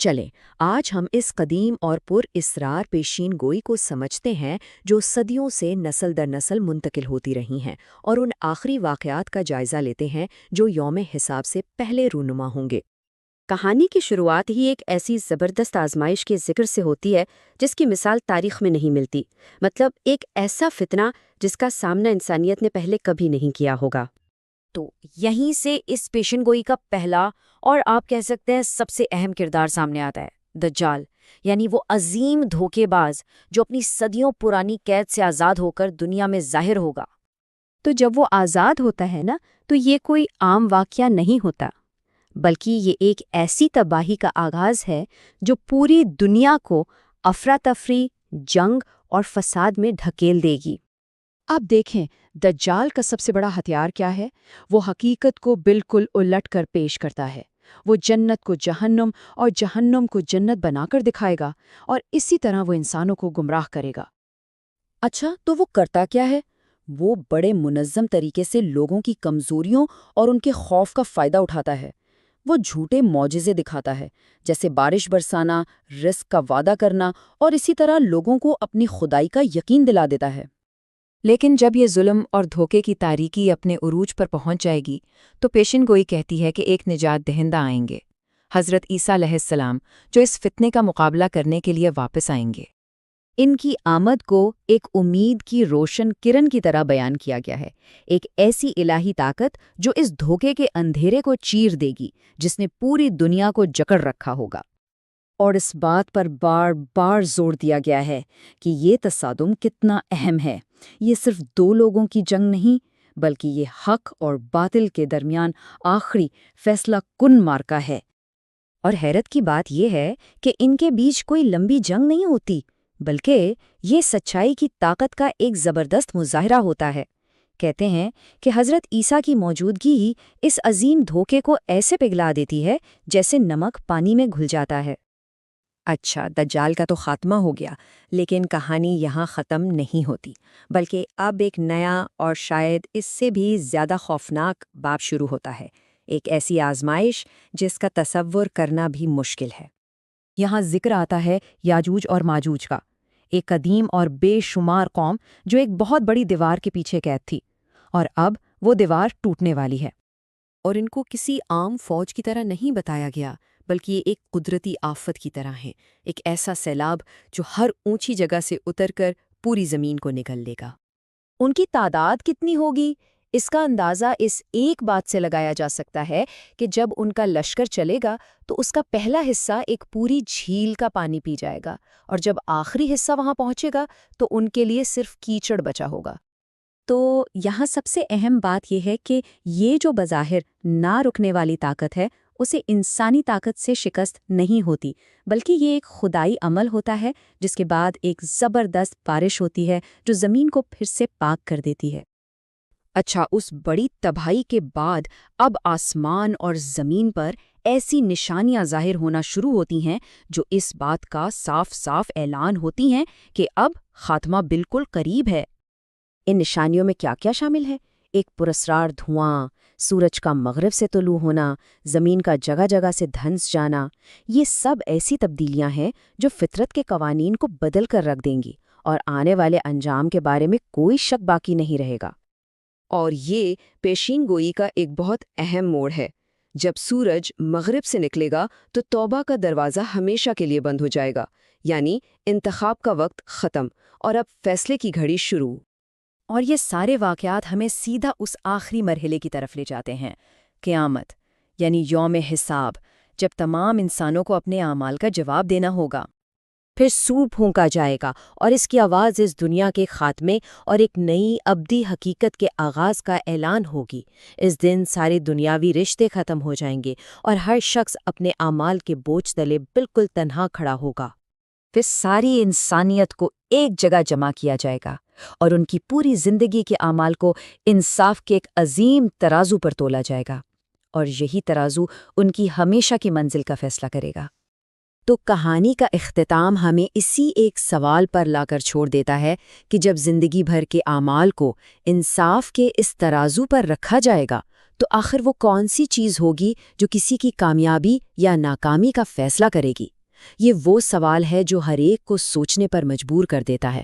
چلیں آج ہم اس قدیم اور پر اسرار پیشین گوئی کو سمجھتے ہیں جو صدیوں سے نسل در نسل منتقل ہوتی رہی ہیں، اور ان آخری واقعات کا جائزہ لیتے ہیں جو یوم حساب سے پہلے رونما ہوں گے۔ کہانی کی شروعات ہی ایک ایسی زبردست آزمائش کے ذکر سے ہوتی ہے جس کی مثال تاریخ میں نہیں ملتی، مطلب ایک ایسا فتنہ جس کا سامنا انسانیت نے پہلے کبھی نہیں کیا ہوگا۔ تو یہیں سے اس پیشن گوئی کا پہلا اور آپ کہہ سکتے ہیں سب سے اہم کردار سامنے آتا ہے، دجال، یعنی وہ عظیم دھوکے باز جو اپنی صدیوں پرانی قید سے آزاد ہو کر دنیا میں ظاہر ہوگا۔ تو جب وہ آزاد ہوتا ہے نا، تو یہ کوئی عام واقعہ نہیں ہوتا، بلکہ یہ ایک ایسی تباہی کا آغاز ہے جو پوری دنیا کو افراتفری، جنگ اور فساد میں دھکیل دے گی۔ اب دیکھیں دجال کا سب سے بڑا ہتھیار کیا ہے۔ وہ حقیقت کو بالکل الٹ کر پیش کرتا ہے۔ وہ جنت کو جہنم اور جہنم کو جنت بنا کر دکھائے گا، اور اسی طرح وہ انسانوں کو گمراہ کرے گا۔ اچھا، تو وہ کرتا کیا ہے؟ وہ بڑے منظم طریقے سے لوگوں کی کمزوریوں اور ان کے خوف کا فائدہ اٹھاتا ہے۔ وہ جھوٹے معجزے دکھاتا ہے، جیسے بارش برسانا، رزق کا وعدہ کرنا، اور اسی طرح لوگوں کو اپنی خدائی کا یقین دلا دیتا ہے۔ لیکن جب یہ ظلم اور دھوکے کی تاریکی اپنے عروج پر پہنچ جائے گی تو پیشن گوئی کہتی ہے کہ ایک نجات دہندہ آئیں گے، حضرت عیسیٰ علیہ السلام، جو اس فتنے کا مقابلہ کرنے کے لیے واپس آئیں گے۔ ان کی آمد کو ایک امید کی روشن کرن کی طرح بیان کیا گیا ہے، ایک ایسی الہی طاقت جو اس دھوکے کے اندھیرے کو چیر دے گی، جس نے پوری دنیا کو جکڑ رکھا ہوگا۔ اور اس بات پر بار بار زور دیا گیا ہے کہ یہ تصادم کتنا اہم ہے۔ یہ صرف دو لوگوں کی جنگ نہیں، بلکہ یہ حق اور باطل کے درمیان آخری فیصلہ کن معرکہ ہے۔ اور حیرت کی بات یہ ہے کہ ان کے بیچ کوئی لمبی جنگ نہیں ہوتی، بلکہ یہ سچائی کی طاقت کا ایک زبردست مظاہرہ ہوتا ہے۔ کہتے ہیں کہ حضرت عیسیٰ کی موجودگی ہی اس عظیم دھوکے کو ایسے پگھلا دیتی ہے جیسے نمک پانی میں گھل جاتا ہے۔ اچھا، دجال کا تو خاتمہ ہو گیا، لیکن کہانی یہاں ختم نہیں ہوتی، بلکہ اب ایک نیا اور شاید اس سے بھی زیادہ خوفناک باب شروع ہوتا ہے، ایک ایسی آزمائش جس کا تصور کرنا بھی مشکل ہے۔ یہاں ذکر آتا ہے یاجوج اور ماجوج کا، ایک قدیم اور بے شمار قوم جو ایک بہت بڑی دیوار کے پیچھے قید تھی، اور اب وہ دیوار ٹوٹنے والی ہے۔ اور ان کو کسی عام فوج کی طرح نہیں بتایا گیا، بلکہ یہ ایک قدرتی آفت کی طرح ہے، ایک ایسا سیلاب جو ہر اونچی جگہ سے اتر کر پوری زمین کو نگل لے گا۔ ان کی تعداد کتنی ہوگی، اس کا اندازہ اس ایک بات سے لگایا جا سکتا ہے کہ جب ان کا لشکر چلے گا تو اس کا پہلا حصہ ایک پوری جھیل کا پانی پی جائے گا، اور جب آخری حصہ وہاں پہنچے گا تو ان کے لیے صرف کیچڑ بچا ہوگا۔ تو یہاں سب سے اہم بات یہ ہے کہ یہ جو بظاہر نہ رکنے والی طاقت ہے، اسے انسانی طاقت سے شکست نہیں ہوتی، بلکہ یہ ایک خدائی عمل ہوتا ہے جس کے بعد ایک زبردست بارش ہوتی ہے جو زمین کو پھر سے پاک کر دیتی ہے۔ اچھا، اس بڑی تباہی کے بعد اب آسمان اور زمین پر ایسی نشانیاں ظاہر ہونا شروع ہوتی ہیں جو اس بات کا صاف صاف اعلان ہوتی ہیں کہ اب خاتمہ بالکل قریب ہے۔ ان نشانیوں میں کیا کیا شامل ہے؟ ایک پراسرار دھواں، سورج کا مغرب سے طلوع ہونا، زمین کا جگہ جگہ سے دھنس جانا، یہ سب ایسی تبدیلیاں ہیں جو فطرت کے قوانین کو بدل کر رکھ دیں گی، اور آنے والے انجام کے بارے میں کوئی شک باقی نہیں رہے گا۔ اور یہ پیشین گوئی کا ایک بہت اہم موڑ ہے۔ جب سورج مغرب سے نکلے گا تو توبہ کا دروازہ ہمیشہ کے لیے بند ہو جائے گا، یعنی انتخاب کا وقت ختم، اور اب فیصلے کی گھڑی شروع۔ اور یہ سارے واقعات ہمیں سیدھا اس آخری مرحلے کی طرف لے جاتے ہیں، قیامت، یعنی یوم حساب، جب تمام انسانوں کو اپنے اعمال کا جواب دینا ہوگا۔ پھر سور پھونکا جائے گا، اور اس کی آواز اس دنیا کے خاتمے اور ایک نئی ابدی حقیقت کے آغاز کا اعلان ہوگی۔ اس دن سارے دنیاوی رشتے ختم ہو جائیں گے، اور ہر شخص اپنے اعمال کے بوجھ تلے بالکل تنہا کھڑا ہوگا۔ پھر ساری انسانیت کو ایک جگہ جمع کیا جائے گا، اور ان کی پوری زندگی کے اعمال کو انصاف کے ایک عظیم ترازو پر تولا جائے گا، اور یہی ترازو ان کی ہمیشہ کی منزل کا فیصلہ کرے گا۔ تو کہانی کا اختتام ہمیں اسی ایک سوال پر لا کر چھوڑ دیتا ہے کہ جب زندگی بھر کے اعمال کو انصاف کے اس ترازو پر رکھا جائے گا تو آخر وہ کون سی چیز ہوگی جو کسی کی کامیابی یا ناکامی کا فیصلہ کرے گی؟ یہ وہ سوال ہے جو ہر ایک کو سوچنے پر مجبور کر دیتا ہے۔